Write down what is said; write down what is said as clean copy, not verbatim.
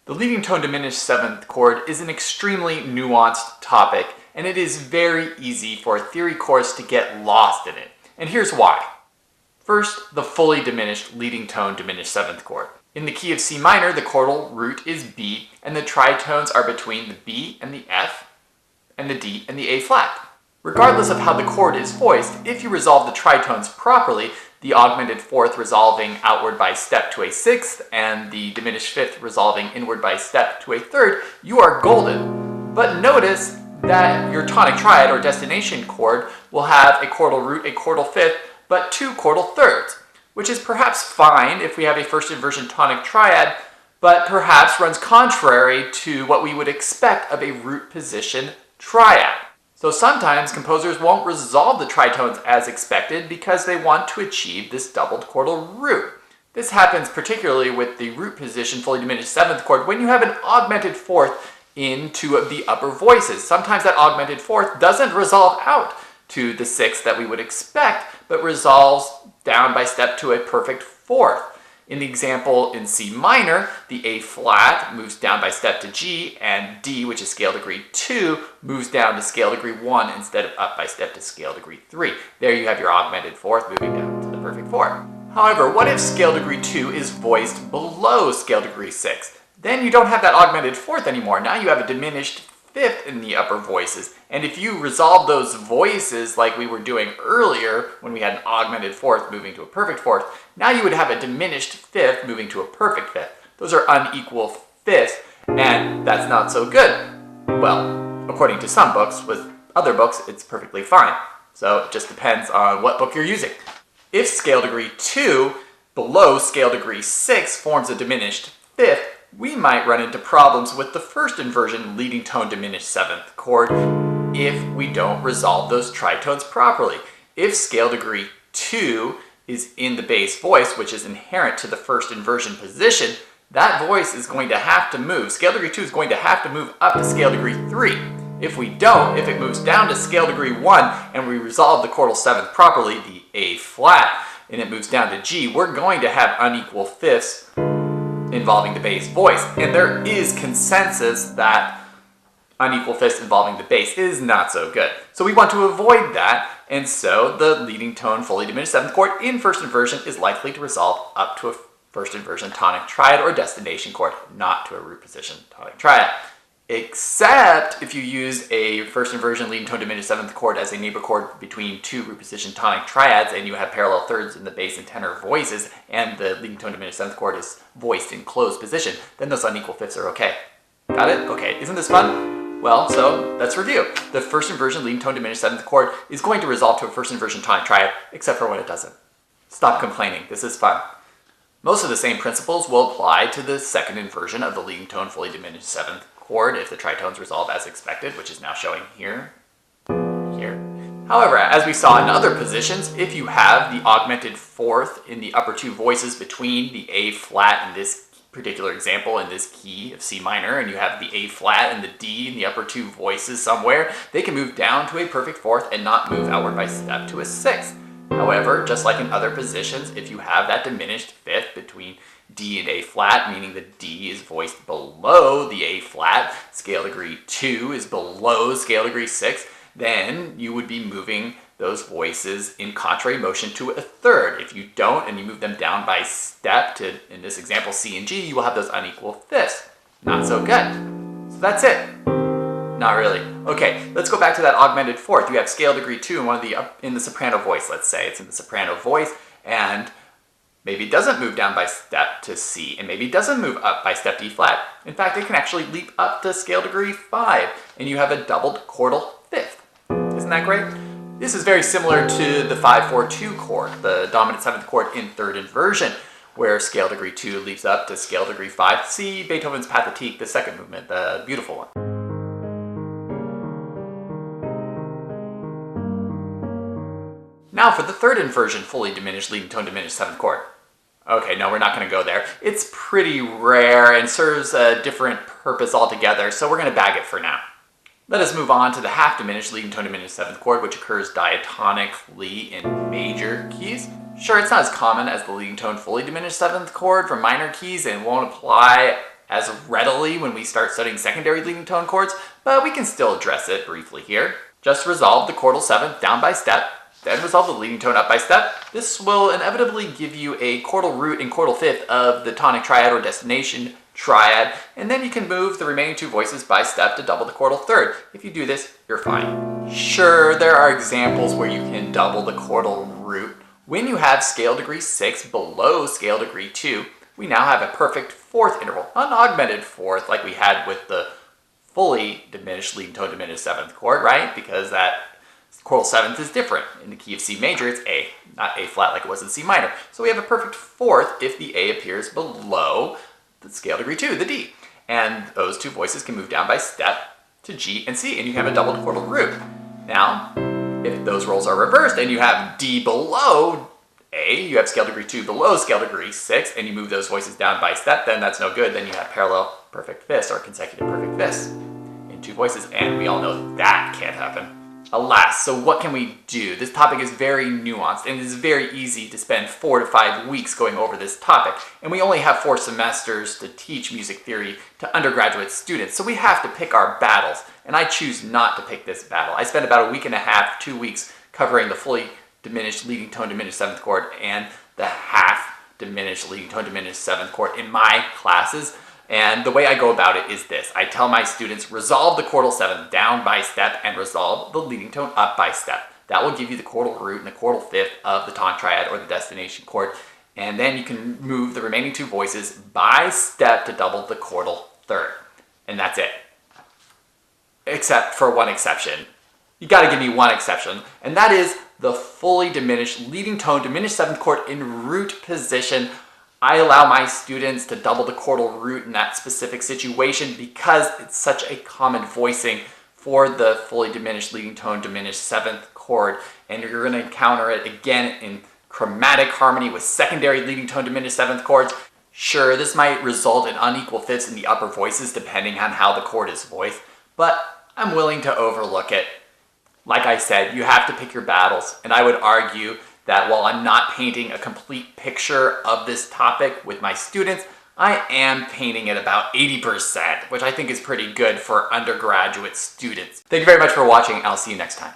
The leading tone diminished seventh chord is an extremely nuanced topic, and it is very easy for a theory course to get lost in it. And here's why. First, the fully diminished leading tone diminished seventh chord. In the key of C minor, the chordal root is B, and the tritones are between the B and the F, and the D and the A flat. Regardless of how the chord is voiced, if you resolve the tritones properly, the augmented fourth resolving outward by step to a sixth, and the diminished fifth resolving inward by step to a third, you are golden. But notice that your tonic triad or destination chord will have a chordal root, a chordal fifth, but two chordal thirds, which is perhaps fine if we have a first inversion tonic triad, but perhaps runs contrary to what we would expect of a root position triad. So sometimes composers won't resolve the tritones as expected because they want to achieve this doubled chordal root. This happens particularly with the root position fully diminished seventh chord when you have an augmented fourth in two of the upper voices. Sometimes that augmented fourth doesn't resolve out to the sixth that we would expect, but resolves down by step to a perfect fourth. In the example in C minor, the A flat moves down by step to G, and D, which is scale degree 2, moves down to scale degree 1 instead of up by step to scale degree 3. There you have your augmented fourth moving down to the perfect fourth. However, what if scale degree 2 is voiced below scale degree 6? Then you don't have that augmented fourth anymore. Now you have a diminished fifth in the upper voices. And if you resolve those voices like we were doing earlier when we had an augmented fourth moving to a perfect fourth, now you would have a diminished fifth moving to a perfect fifth. Those are unequal fifths, and that's not so good. Well, according to some books, with other books, it's perfectly fine. So it just depends on what book you're using. If scale degree 2 below scale degree 6 forms a diminished fifth, we might run into problems with the first inversion leading tone diminished seventh chord if we don't resolve those tritones properly. If scale degree 2 is in the bass voice, which is inherent to the first inversion position, that voice is going to have to move. Scale degree 2 is going to have to move up to scale degree 3. If we don't, if it moves down to scale degree 1 and we resolve the chordal seventh properly, the A flat, and it moves down to G, we're going to have unequal fifths involving the bass voice. And there is consensus that unequal fifths involving the bass is not so good. So we want to avoid that, and so the leading tone fully diminished seventh chord in first inversion is likely to resolve up to a first inversion tonic triad or destination chord, not to a root position tonic triad. Except if you use a first inversion leading tone diminished seventh chord as a neighbor chord between two root position tonic triads, and you have parallel thirds in the bass and tenor voices, and the leading tone diminished seventh chord is voiced in closed position, then those unequal fifths are okay. Got it? Okay, isn't this fun? Well, so let's review. The first inversion leading tone diminished seventh chord is going to resolve to a first inversion tonic triad, except for when it doesn't. Stop complaining, this is fun. Most of the same principles will apply to the second inversion of the leading tone fully diminished seventh chord if the tritones resolve as expected, which is now showing here. However, as we saw in other positions, if you have the augmented fourth in the upper two voices between the A flat in this particular example in this key of C minor, and you have the A flat and the D in the upper two voices somewhere, they can move down to a perfect fourth and not move outward by step to a sixth. However, just like in other positions, if you have that diminished fifth between D and A flat, meaning the D is voiced below the A flat, scale degree 2 is below scale degree 6, then you would be moving those voices in contrary motion to a third. If you don't and you move them down by step to, in this example, C and G, you will have those unequal fifths. Not so good. So that's it. Not really. Okay, let's go back to that augmented fourth. You have scale degree 2 in one of the in the soprano voice, let's say. It's in the soprano voice, and maybe it doesn't move down by step to C, and maybe it doesn't move up by step to E flat. In fact, it can actually leap up to scale degree 5, and you have a doubled chordal fifth. Isn't that great? This is very similar to the 5-4-2 chord, the dominant seventh chord in third inversion, where scale degree 2 leaps up to scale degree 5. See Beethoven's Pathétique, the second movement, the beautiful one. Now for the third inversion fully diminished leading tone diminished seventh chord. Okay, no, we're not going to go there. It's pretty rare and serves a different purpose altogether, so we're going to bag it for now. Let us move on to the half-diminished leading tone diminished seventh chord, which occurs diatonically in major keys. Sure, it's not as common as the leading tone fully diminished seventh chord for minor keys and won't apply as readily when we start studying secondary leading tone chords, but we can still address it briefly here. Just resolve the chordal 7th down by step, then resolve the leading tone up by step. This will inevitably give you a chordal root and chordal 5th of the tonic triad or destination triad, and then you can move the remaining 2 voices by step to double the chordal 3rd. If you do this, you're fine. Sure, there are examples where you can double the chordal root. When you have scale degree 6 below scale degree 2, we now have a perfect 4th interval, an augmented 4th like we had with the fully diminished leading tone diminished 7th chord, right? Because that chordal 7th is different. In the key of C major, it's A, not A flat like it was in C minor. So we have a perfect 4th if the A appears below the scale degree 2, the D. And those 2 voices can move down by step to G and C, and you have a doubled chordal root. Now, if those roles are reversed and you have D below A, you have scale degree 2 below scale degree 6, and you move those voices down by step, then that's no good. Then you have parallel perfect fifths or consecutive perfect fifths in 2 voices, and we all know that can't happen. Alas, so what can we do? This topic is very nuanced, and it is very easy to spend 4 to 5 weeks going over this topic, and we only have 4 semesters to teach music theory to undergraduate students, so we have to pick our battles, and I choose not to pick this battle. I spent about a week and a half, 2 weeks, covering the fully diminished leading tone diminished 7th chord and the half diminished leading tone diminished 7th chord in my classes. And the way I go about it is this. I tell my students, resolve the chordal 7th down by step and resolve the leading tone up by step. That will give you the chordal root and the chordal 5th of the tonic triad or the destination chord. And then you can move the remaining 2 voices by step to double the chordal 3rd. And that's it. Except for one exception. You gotta give me one exception, and that is the fully diminished leading tone diminished 7th chord in root position. I allow my students to double the chordal root in that specific situation because it's such a common voicing for the fully diminished leading tone diminished 7th chord, and you're going to encounter it again in chromatic harmony with secondary leading tone diminished 7th chords. Sure, this might result in unequal fifths in the upper voices depending on how the chord is voiced, but I'm willing to overlook it. Like I said, you have to pick your battles, and I would argue that while I'm not painting a complete picture of this topic with my students, I am painting it about 80%, which I think is pretty good for undergraduate students. Thank you very much for watching. I'll see you next time.